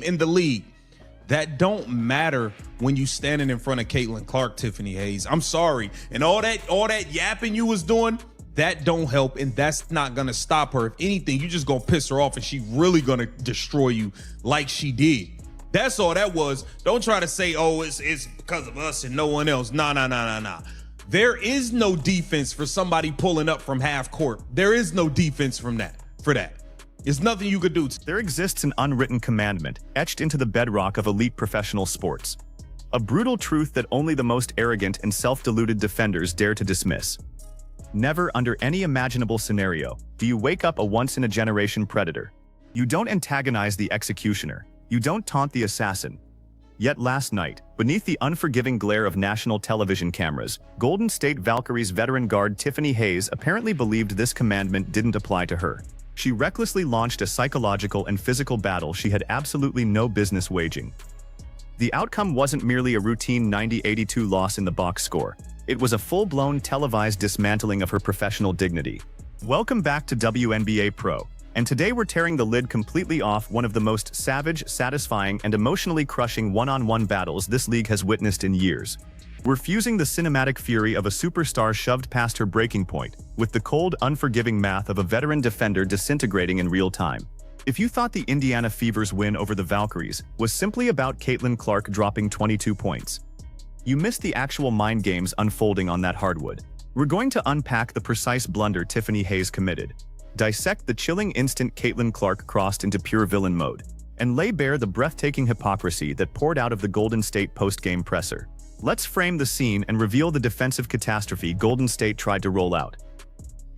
in the league. That don't matter when you standing in front of Caitlin Clark, Tiffany Hayes. I'm sorry. And all that yapping you was doing, that don't help, and that's not gonna stop her. If anything, you just gonna piss her off, and she really gonna destroy you like she did. That's all that was. Don't try to say, oh, it's because of us and no one else. Nah. There is no defense for somebody pulling up from half court. There is no defense for that. There's nothing you could do. There exists an unwritten commandment etched into the bedrock of elite professional sports. A brutal truth that only the most arrogant and self-deluded defenders dare to dismiss. Never, under any imaginable scenario, do you wake up a once-in-a-generation predator. You don't antagonize the executioner. You don't taunt the assassin. Yet last night, beneath the unforgiving glare of national television cameras, Golden State Valkyries veteran guard Tiffany Hayes apparently believed this commandment didn't apply to her. She recklessly launched a psychological and physical battle she had absolutely no business waging. The outcome wasn't merely a routine 90-82 loss in the box score. It was a full-blown televised dismantling of her professional dignity. Welcome back to WNBA Pro, and today we're tearing the lid completely off one of the most savage, satisfying, and emotionally crushing one-on-one battles this league has witnessed in years. We're fusing the cinematic fury of a superstar shoved past her breaking point with the cold, unforgiving math of a veteran defender disintegrating in real time. If you thought the Indiana Fever's win over the Valkyries was simply about Caitlin Clark dropping 22 points, you missed the actual mind games unfolding on that hardwood. We're going to unpack the precise blunder Tiffany Hayes committed, dissect the chilling instant Caitlin Clark crossed into pure villain mode, and lay bare the breathtaking hypocrisy that poured out of the Golden State post-game presser. Let's frame the scene and reveal the defensive catastrophe Golden State tried to roll out.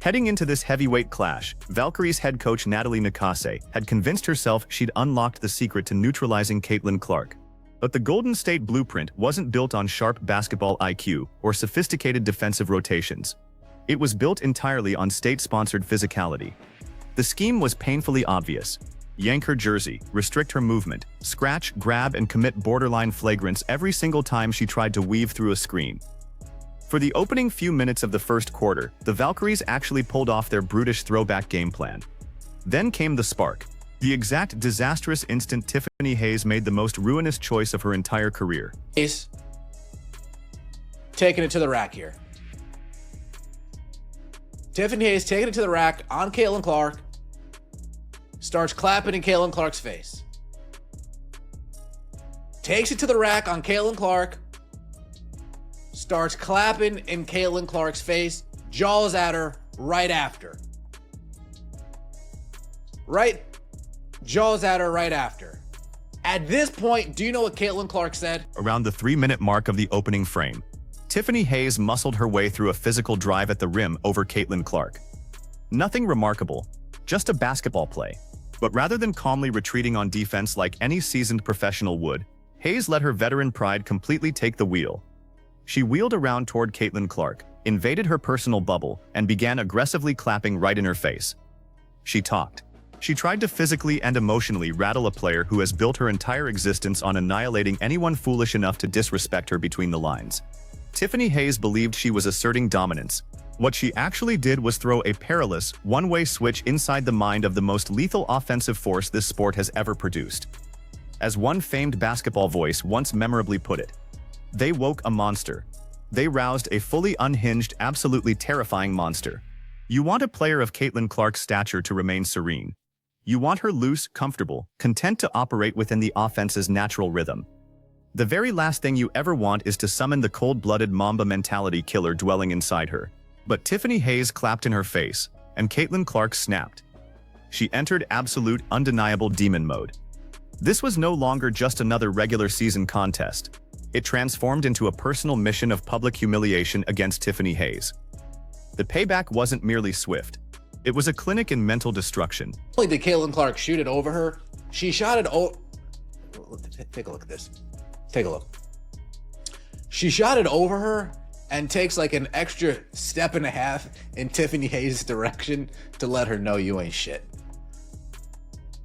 Heading into this heavyweight clash, Valkyries head coach Natalie Nakase had convinced herself she'd unlocked the secret to neutralizing Caitlin Clark. But the Golden State blueprint wasn't built on sharp basketball IQ or sophisticated defensive rotations. It was built entirely on state-sponsored physicality. The scheme was painfully obvious. Yank her jersey, restrict her movement, scratch, grab, and commit borderline flagrants every single time she tried to weave through a screen. For the opening few minutes of the first quarter, the Valkyries actually pulled off their brutish throwback game plan. Then came the spark. The exact disastrous instant Tiffany Hayes made the most ruinous choice of her entire career. Hayes taking it to the rack here. Tiffany Hayes taking it to the rack on Caitlin Clark. Starts clapping in Caitlin Clark's face. Takes it to the rack on Caitlin Clark. Starts clapping in Caitlin Clark's face. Jaws at her right after. Jaws at her right after. At this point, do you know what Caitlin Clark said? Around the 3-minute mark of the opening frame, Tiffany Hayes muscled her way through a physical drive at the rim over Caitlin Clark. Nothing remarkable, just a basketball play. But rather than calmly retreating on defense like any seasoned professional would, Hayes let her veteran pride completely take the wheel. She wheeled around toward Caitlin Clark, invaded her personal bubble, and began aggressively clapping right in her face. She talked. She tried to physically and emotionally rattle a player who has built her entire existence on annihilating anyone foolish enough to disrespect her between the lines. Tiffany Hayes believed she was asserting dominance. What she actually did was throw a perilous, one-way switch inside the mind of the most lethal offensive force this sport has ever produced. As one famed basketball voice once memorably put it, they woke a monster. They roused a fully unhinged, absolutely terrifying monster. You want a player of Caitlin Clark's stature to remain serene. You want her loose, comfortable, content to operate within the offense's natural rhythm. The very last thing you ever want is to summon the cold-blooded Mamba mentality killer dwelling inside her. But Tiffany Hayes clapped in her face, and Caitlin Clark snapped. She entered absolute, undeniable demon mode. This was no longer just another regular season contest. It transformed into a personal mission of public humiliation against Tiffany Hayes. The payback wasn't merely swift. It was a clinic in mental destruction. Not only did Caitlin Clark shoot it over her, she shot it over... Take a look at this. Take a look. She shot it over her and takes like an extra step and a half in Tiffany Hayes' direction to let her know you ain't shit.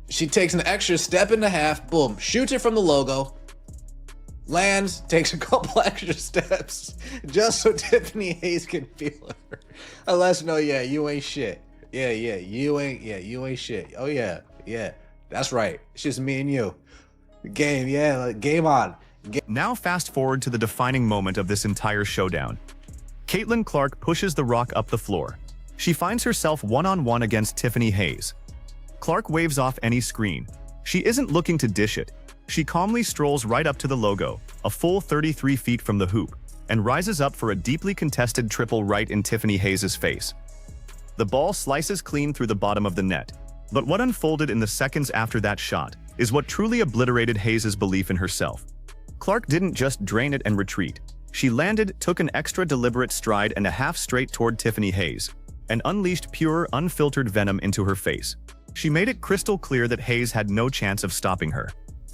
She takes an extra step and a half, boom, shoots it from the logo, lands, takes a couple extra steps just so Tiffany Hayes can feel her. And lets her know, yeah, you ain't shit. You ain't shit. Oh yeah, that's right. It's just me and you. Game, yeah, like, game on. Now fast forward to the defining moment of this entire showdown. Caitlin Clark pushes the rock up the floor. She finds herself one-on-one against Tiffany Hayes. Clark waves off any screen. She isn't looking to dish it. She calmly strolls right up to the logo, a full 33 feet from the hoop, and rises up for a deeply contested triple right in Tiffany Hayes' face. The ball slices clean through the bottom of the net. But what unfolded in the seconds after that shot is what truly obliterated Hayes' belief in herself. Clark didn't just drain it and retreat. She landed, took an extra deliberate stride and a half straight toward Tiffany Hayes, and unleashed pure, unfiltered venom into her face. She made it crystal clear that Hayes had no chance of stopping her.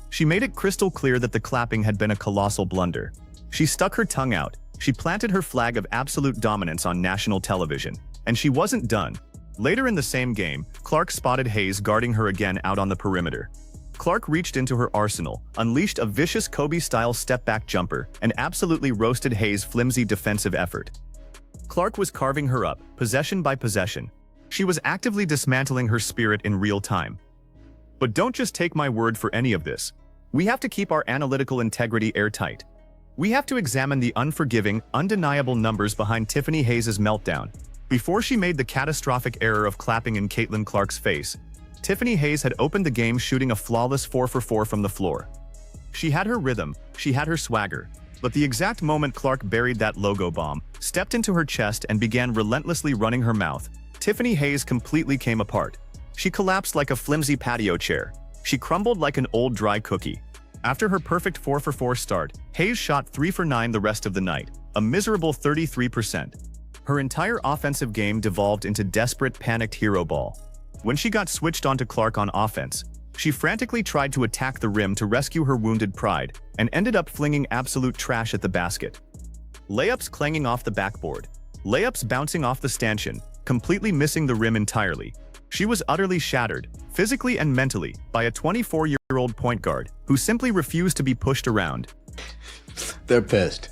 She made it crystal clear that the clapping had been a colossal blunder. She stuck her tongue out. She planted her flag of absolute dominance on national television. And she wasn't done. Later in the same game, Clark spotted Hayes guarding her again out on the perimeter. Clark reached into her arsenal, unleashed a vicious Kobe-style step-back jumper, and absolutely roasted Hayes' flimsy defensive effort. Clark was carving her up, possession by possession. She was actively dismantling her spirit in real time. But don't just take my word for any of this. We have to keep our analytical integrity airtight. We have to examine the unforgiving, undeniable numbers behind Tiffany Hayes' meltdown. Before she made the catastrophic error of clapping in Caitlin Clark's face, Tiffany Hayes had opened the game shooting a flawless 4 for 4 from the floor. She had her rhythm, she had her swagger, but the exact moment Clark buried that logo bomb, stepped into her chest and began relentlessly running her mouth, Tiffany Hayes completely came apart. She collapsed like a flimsy patio chair. She crumbled like an old dry cookie. After her perfect 4 for 4 start, Hayes shot 3 for 9 the rest of the night, a miserable 33%. Her entire offensive game devolved into desperate, panicked hero ball. When she got switched onto Clark on offense, she frantically tried to attack the rim to rescue her wounded pride, and ended up flinging absolute trash at the basket. Layups clanging off the backboard. Layups bouncing off the stanchion, completely missing the rim entirely. She was utterly shattered, physically and mentally, by a 24-year-old point guard who simply refused to be pushed around. They're pissed.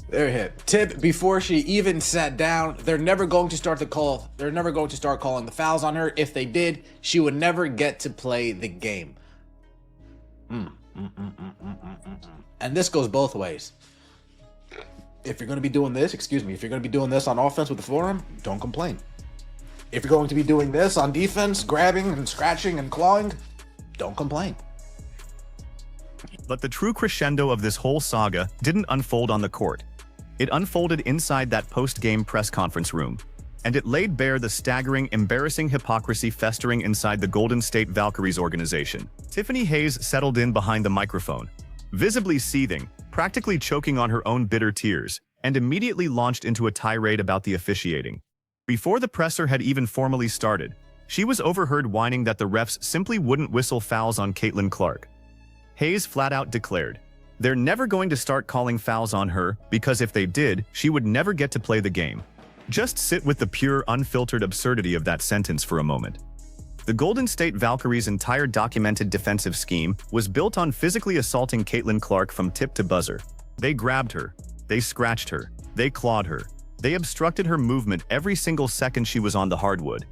They're hit. Tip, before she even sat down, they're never going to start calling the fouls on her. If they did, she would never get to play the game. And this goes both ways. If you're going to be doing this, if you're going to be doing this on offense with the forearm, don't complain. If you're going to be doing this on defense, grabbing and scratching and clawing, don't complain. But the true crescendo of this whole saga didn't unfold on the court. It unfolded inside that post-game press conference room, and it laid bare the staggering, embarrassing hypocrisy festering inside the Golden State Valkyries organization. Tiffany Hayes settled in behind the microphone, visibly seething, practically choking on her own bitter tears, and immediately launched into a tirade about the officiating. Before the presser had even formally started, she was overheard whining that the refs simply wouldn't whistle fouls on Caitlin Clark. Hayes flat out declared, "They're never going to start calling fouls on her, because if they did, she would never get to play the game." Just sit with the pure, unfiltered absurdity of that sentence for a moment. The Golden State Valkyries' entire documented defensive scheme was built on physically assaulting Caitlin Clark from tip to buzzer. They grabbed her, they scratched her, they clawed her, they obstructed her movement every single second she was on the hardwood.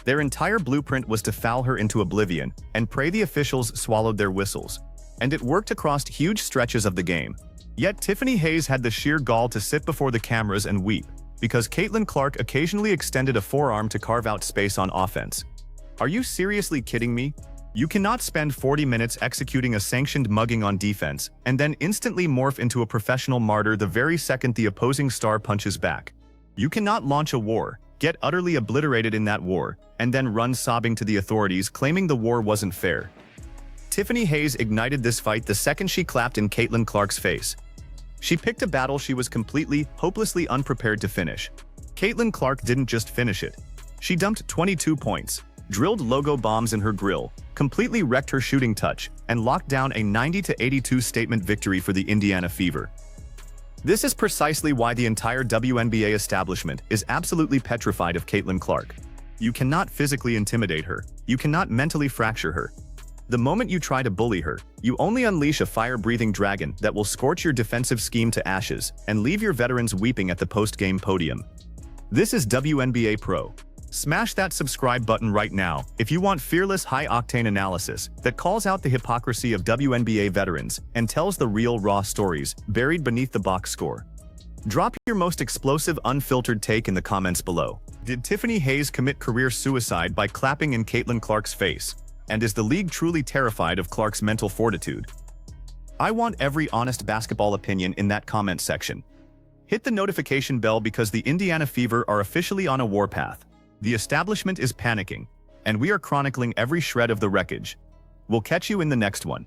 Their entire blueprint was to foul her into oblivion and pray the officials swallowed their whistles. And it worked across huge stretches of the game. Yet Tiffany Hayes had the sheer gall to sit before the cameras and weep, because Caitlin Clark occasionally extended a forearm to carve out space on offense. Are you seriously kidding me? You cannot spend 40 minutes executing a sanctioned mugging on defense, and then instantly morph into a professional martyr the very second the opposing star punches back. You cannot launch a war, get utterly obliterated in that war, and then run sobbing to the authorities claiming the war wasn't fair. Tiffany Hayes ignited this fight the second she clapped in Caitlin Clark's face. She picked a battle she was completely, hopelessly unprepared to finish. Caitlin Clark didn't just finish it. She dumped 22 points, drilled logo bombs in her grill, completely wrecked her shooting touch, and locked down a 90-82 statement victory for the Indiana Fever. This is precisely why the entire WNBA establishment is absolutely petrified of Caitlin Clark. You cannot physically intimidate her. You cannot mentally fracture her. The moment you try to bully her, you only unleash a fire-breathing dragon that will scorch your defensive scheme to ashes and leave your veterans weeping at the post-game podium. This is WNBA Pro. Smash that subscribe button right now if you want fearless high-octane analysis that calls out the hypocrisy of WNBA veterans and tells the real raw stories buried beneath the box score. Drop your most explosive unfiltered take in the comments below. Did Tiffany Hayes commit career suicide by clapping in Caitlin Clark's face? And is the league truly terrified of Clark's mental fortitude? I want every honest basketball opinion in that comment section. Hit the notification bell because the Indiana Fever are officially on a warpath. The establishment is panicking, and we are chronicling every shred of the wreckage. We'll catch you in the next one.